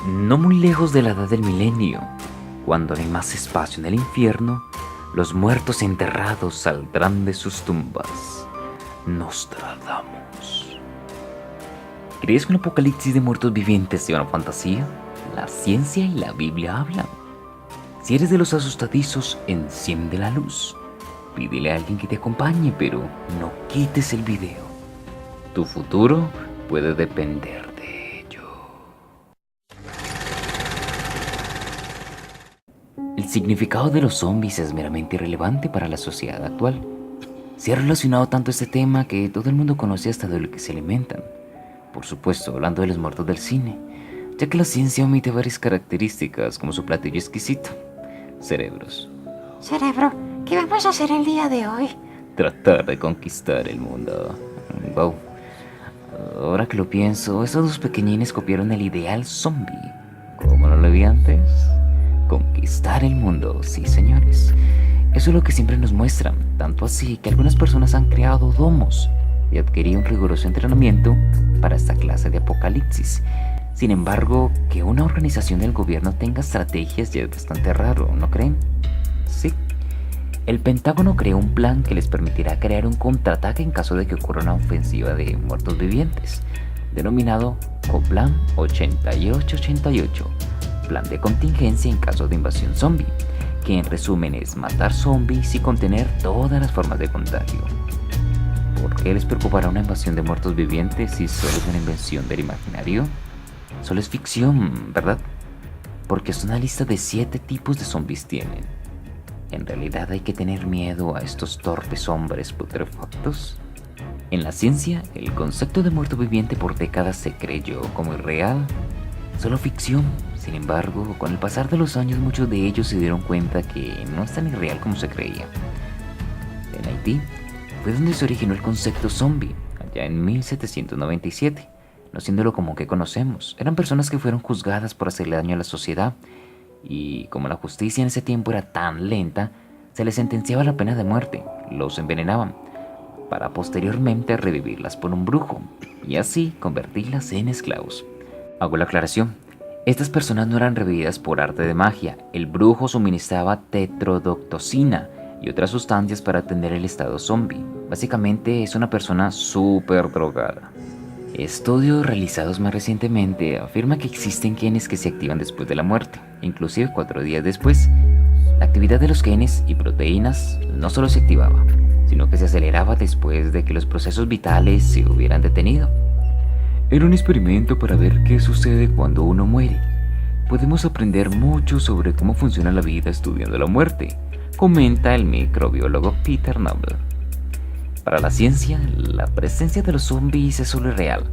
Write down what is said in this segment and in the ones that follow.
No muy lejos de la edad del milenio, cuando no hay más espacio en el infierno, los muertos enterrados saldrán de sus tumbas. Nostradamus. ¿Crees que un apocalipsis de muertos vivientes sea una fantasía? La ciencia y la Biblia hablan. Si eres de los asustadizos, enciende la luz. Pídele a alguien que te acompañe, pero no quites el video. Tu futuro puede depender de ello. El significado de los zombies es meramente irrelevante para la sociedad actual. Se ha relacionado tanto este tema que todo el mundo conoce hasta de lo que se alimentan. Por supuesto, hablando de los muertos del cine, ya que la ciencia omite varias características como su platillo exquisito: cerebros. Cerebro, ¿qué vamos a hacer el día de hoy? Tratar de conquistar el mundo. Wow. Ahora que lo pienso, esos dos pequeñines copiaron el ideal zombie. ¿Cómo no lo vi antes? Conquistar el mundo, sí señores. Eso es lo que siempre nos muestran, tanto así que algunas personas han creado domos y adquirido un riguroso entrenamiento para esta clase de apocalipsis. Sin embargo, que una organización del gobierno tenga estrategias ya es bastante raro, ¿no creen? Sí. El Pentágono creó un plan que les permitirá crear un contraataque en caso de que ocurra una ofensiva de muertos vivientes, denominado COPLAN 8888, plan de contingencia en caso de invasión zombie, que en resumen es matar zombies y contener todas las formas de contagio. ¿Por qué les preocupará una invasión de muertos vivientes si solo es una invención del imaginario? Solo es ficción, ¿verdad? Porque es una lista de 7 tipos de zombies tienen. ¿En realidad hay que tener miedo a estos torpes hombres putrefactos? En la ciencia, el concepto de muerto viviente por décadas se creyó como irreal, solo ficción. Sin embargo, con el pasar de los años muchos de ellos se dieron cuenta que no es tan irreal como se creía. En Haití fue donde se originó el concepto zombie, allá en 1797, no siéndolo como que conocemos. Eran personas que fueron juzgadas por hacerle daño a la sociedad, y como la justicia en ese tiempo era tan lenta, se les sentenciaba la pena de muerte, los envenenaban, para posteriormente revivirlas por un brujo, y así convertirlas en esclavos. Hago la aclaración: estas personas no eran revividas por arte de magia. El brujo suministraba tetrodotoxina y otras sustancias para tener el estado zombie. Básicamente es una persona súper drogada. Estudios realizados más recientemente afirman que existen genes que se activan después de la muerte, inclusive 4 días después. La actividad de los genes y proteínas no solo se activaba, sino que se aceleraba después de que los procesos vitales se hubieran detenido. Era un experimento para ver qué sucede cuando uno muere. Podemos aprender mucho sobre cómo funciona la vida estudiando la muerte, comenta el microbiólogo Peter Noble. Para la ciencia, la presencia de los zombies es solo irreal,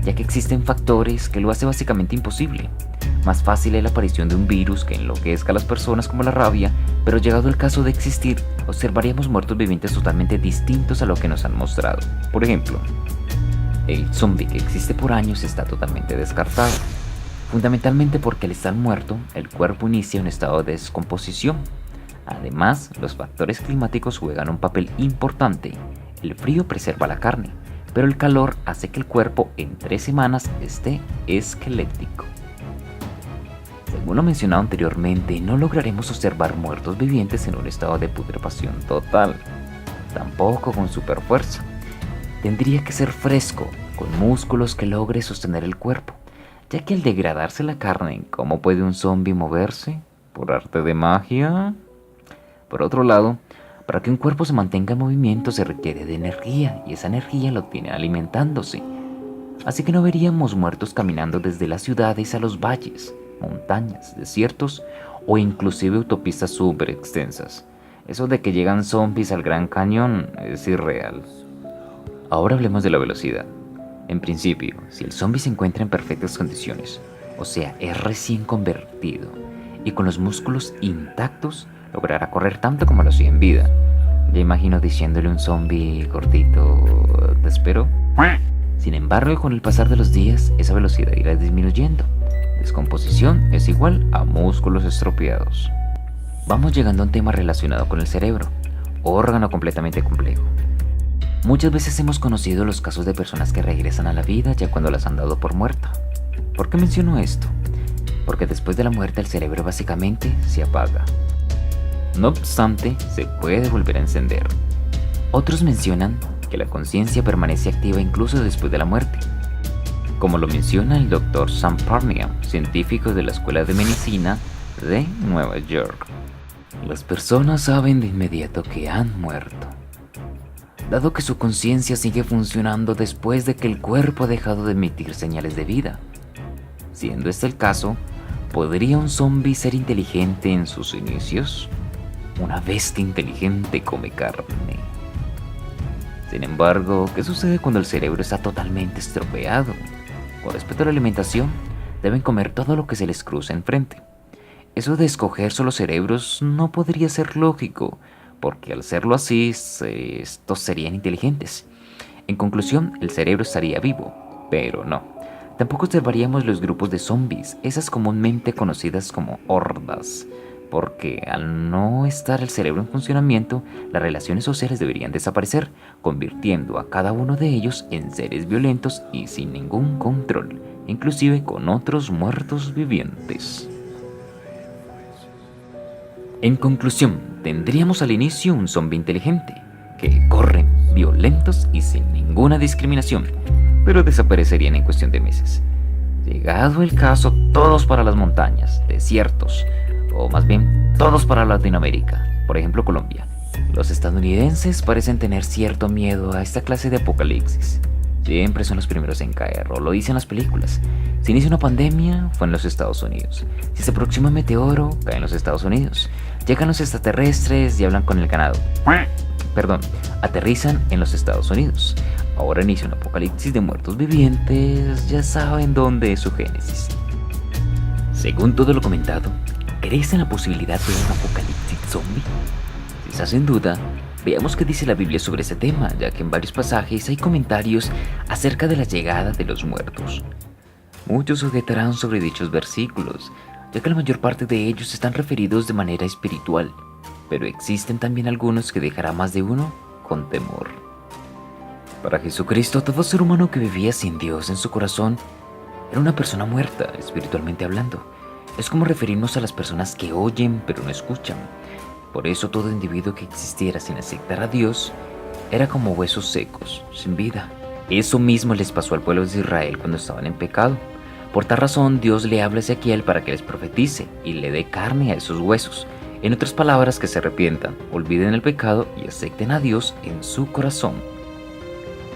ya que existen factores que lo hace básicamente imposible. Más fácil es la aparición de un virus que enloquezca a las personas como la rabia, pero llegado el caso de existir, observaríamos muertos vivientes totalmente distintos a lo que nos han mostrado. Por ejemplo, el zombie que existe por años está totalmente descartado, fundamentalmente porque al estar muerto, el cuerpo inicia un estado de descomposición. Además, los factores climáticos juegan un papel importante. El frío preserva la carne, pero el calor hace que el cuerpo en 3 semanas esté esquelético. Según lo mencionado anteriormente, no lograremos observar muertos vivientes en un estado de putrefacción total, tampoco con superfuerza. Tendría que ser fresco, con músculos que logre sostener el cuerpo, ya que al degradarse la carne, ¿cómo puede un zombie moverse? ¿Por arte de magia? Por otro lado, para que un cuerpo se mantenga en movimiento se requiere de energía, y esa energía la obtiene alimentándose. Así que no veríamos muertos caminando desde las ciudades a los valles, montañas, desiertos o inclusive autopistas súper extensas. Eso de que llegan zombies al Gran Cañón es irreal. Ahora hablemos de la velocidad. En principio, si el zombie se encuentra en perfectas condiciones, o sea, es recién convertido y con los músculos intactos, logrará correr tanto como lo hacía en vida. Ya imagino diciéndole a un zombie gordito: ¿te espero? Sin embargo, con el pasar de los días, esa velocidad irá disminuyendo. Descomposición es igual a músculos estropeados. Vamos llegando a un tema relacionado con el cerebro, órgano completamente complejo. Muchas veces hemos conocido los casos de personas que regresan a la vida ya cuando las han dado por muerta. ¿Por qué menciono esto? porque después de la muerte el cerebro básicamente se apaga. No obstante, se puede volver a encender. Otros mencionan que la conciencia permanece activa incluso después de la muerte, como lo menciona el Dr. Sam Parniam, científico de la Escuela de Medicina de Nueva York. Las personas saben de inmediato que han muerto, dado que su conciencia sigue funcionando después de que el cuerpo ha dejado de emitir señales de vida. Siendo este el caso, ¿podría un zombie ser inteligente en sus inicios? Una bestia inteligente come carne. Sin embargo, ¿qué sucede cuando el cerebro está totalmente estropeado? Con respecto a la alimentación, deben comer todo lo que se les cruza enfrente. Eso de escoger solo cerebros no podría ser lógico, porque al serlo así, estos serían inteligentes. En conclusión, el cerebro estaría vivo, pero no. Tampoco observaríamos los grupos de zombies, esas comúnmente conocidas como hordas, porque al no estar el cerebro en funcionamiento, las relaciones sociales deberían desaparecer, convirtiendo a cada uno de ellos en seres violentos y sin ningún control, inclusive con otros muertos vivientes. En conclusión, tendríamos al inicio un zombie inteligente, que corren, violentos y sin ninguna discriminación, pero desaparecerían en cuestión de meses. Llegado el caso, todos para las montañas, desiertos, o más bien todos para Latinoamérica, por ejemplo Colombia. Los estadounidenses parecen tener cierto miedo a esta clase de apocalipsis. Siempre son los primeros en caer, o lo dicen las películas. Si inicia una pandemia, fue en los Estados Unidos. Si se aproxima un meteoro, cae en los Estados Unidos. Llegan los extraterrestres y hablan con el ganado. Aterrizan en los Estados Unidos. Ahora inicia un apocalipsis de muertos vivientes, ya saben dónde es su génesis. Según todo lo comentado, ¿crees en la posibilidad de un apocalipsis zombie? Si estás en duda, veamos qué dice la Biblia sobre ese tema, ya que en varios pasajes hay comentarios acerca de la llegada de los muertos. Muchos objetarán sobre dichos versículos, ya que la mayor parte de ellos están referidos de manera espiritual, pero existen también algunos que dejará más de uno con temor. Para Jesucristo, todo ser humano que vivía sin Dios en su corazón era una persona muerta, espiritualmente hablando. Es como referirnos a las personas que oyen pero no escuchan. Por eso todo individuo que existiera sin aceptar a Dios era como huesos secos, sin vida. Eso mismo les pasó al pueblo de Israel cuando estaban en pecado. Por tal razón, Dios le habla a Ezequiel para que les profetice y le dé carne a esos huesos. En otras palabras, que se arrepientan, olviden el pecado y acepten a Dios en su corazón.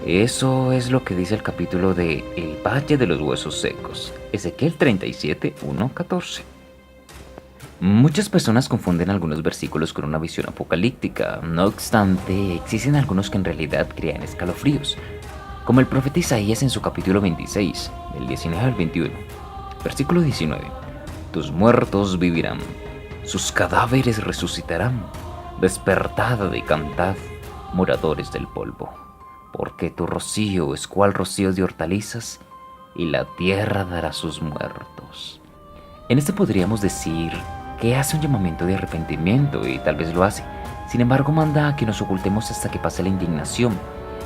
Eso es lo que dice el capítulo de El Valle de los Huesos Secos, Ezequiel 37, 1-14. Muchas personas confunden algunos versículos con una visión apocalíptica. No obstante, existen algunos que en realidad crean escalofríos, como el profeta Isaías en su capítulo 26, del 19 al 21. Versículo 19. Tus muertos vivirán, sus cadáveres resucitarán. Despertad y cantad, moradores del polvo, porque tu rocío es cual rocío de hortalizas, y la tierra dará sus muertos. En este podríamos decir que hace un llamamiento de arrepentimiento, y tal vez lo hace. Sin embargo, manda a que nos ocultemos hasta que pase la indignación.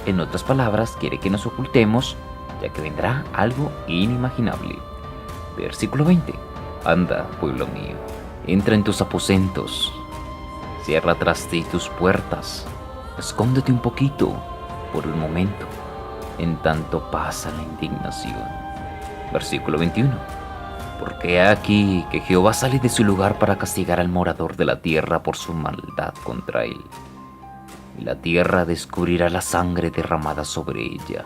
En otras palabras, quiere que nos ocultemos, ya que vendrá algo inimaginable. Versículo 20. Anda, pueblo mío, entra en tus aposentos, cierra tras ti tus puertas, escóndete un poquito, por un momento, en tanto pasa la indignación. Versículo 21. Porque he aquí que Jehová sale de su lugar para castigar al morador de la tierra por su maldad contra él. Y la tierra descubrirá la sangre derramada sobre ella,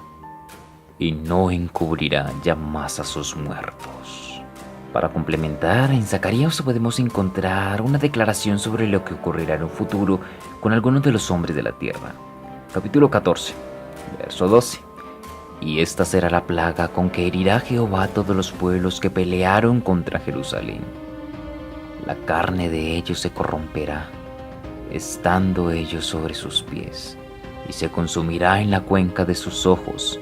y no encubrirá ya más a sus muertos. Para complementar, en Zacarías podemos encontrar una declaración sobre lo que ocurrirá en un futuro con algunos de los hombres de la tierra. Capítulo 14, verso 12. Y esta será la plaga con que herirá Jehová a todos los pueblos que pelearon contra Jerusalén. La carne de ellos se corromperá, estando ellos sobre sus pies, y se consumirá en la cuenca de sus ojos,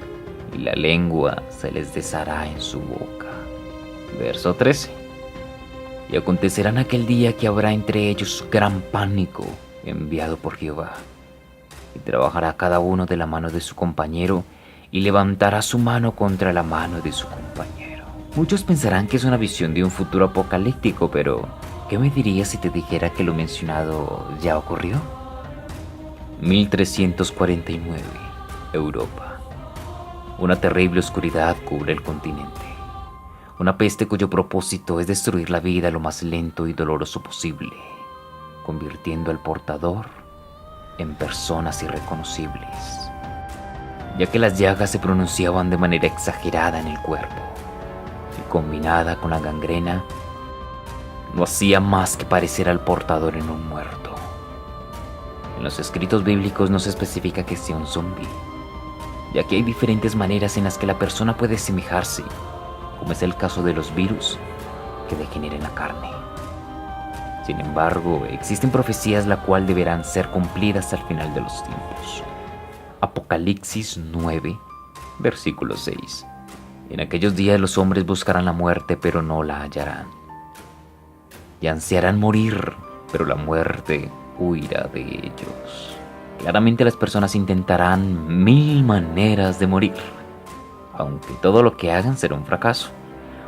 y la lengua se les deshará en su boca. Verso 13. Y acontecerá en aquel día que habrá entre ellos gran pánico enviado por Jehová, y trabajará cada uno de la mano de su compañero, y levantará su mano contra la mano de su compañero. Muchos pensarán que es una visión de un futuro apocalíptico, pero ¿qué me dirías si te dijera que lo mencionado ya ocurrió? 1349, Europa. Una terrible oscuridad cubre el continente. Una peste cuyo propósito es destruir la vida lo más lento y doloroso posible, convirtiendo al portador en personas irreconocibles, ya que las llagas se pronunciaban de manera exagerada en el cuerpo y combinada con la gangrena, no hacía más que parecer al portador en un muerto. En los escritos bíblicos no se especifica que sea un zombie, ya que hay diferentes maneras en las que la persona puede asemejarse, como es el caso de los virus que degeneran la carne. Sin embargo, existen profecías la cual deberán ser cumplidas al final de los tiempos. Apocalipsis 9, versículo 6. En aquellos días los hombres buscarán la muerte, pero no la hallarán. Y ansiarán morir, pero la muerte huirá de ellos. Claramente las personas intentarán 1000 maneras de morir, aunque todo lo que hagan será un fracaso.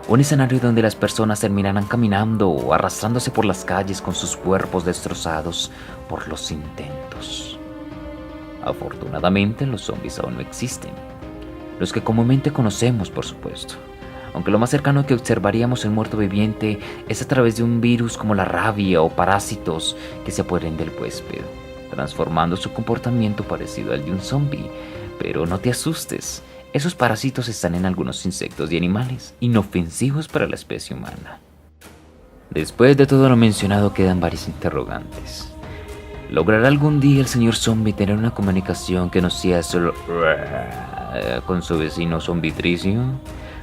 Un escenario donde las personas terminarán caminando o arrastrándose por las calles con sus cuerpos destrozados por los intentos. Afortunadamente, los zombies aún no existen. Los que comúnmente conocemos, por supuesto. Aunque lo más cercano que observaríamos el muerto viviente es a través de un virus como la rabia o parásitos que se apoderen del huésped, transformando su comportamiento parecido al de un zombie. Pero no te asustes. Esos parásitos están en algunos insectos y animales, inofensivos para la especie humana. Después de todo lo mencionado quedan varios interrogantes. ¿Logrará algún día el señor zombie tener una comunicación que no sea solo con su vecino zombitricio?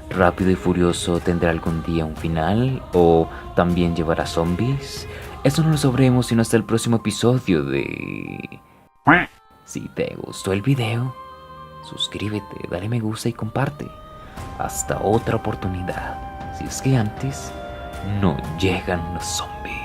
¿Rápido y Furioso tendrá algún día un final? ¿O también llevará zombies? Eso no lo sabremos sino hasta el próximo episodio de... Si te gustó el video, suscríbete, dale me gusta y comparte. Hasta otra oportunidad, si es que antes no llegan los zombies.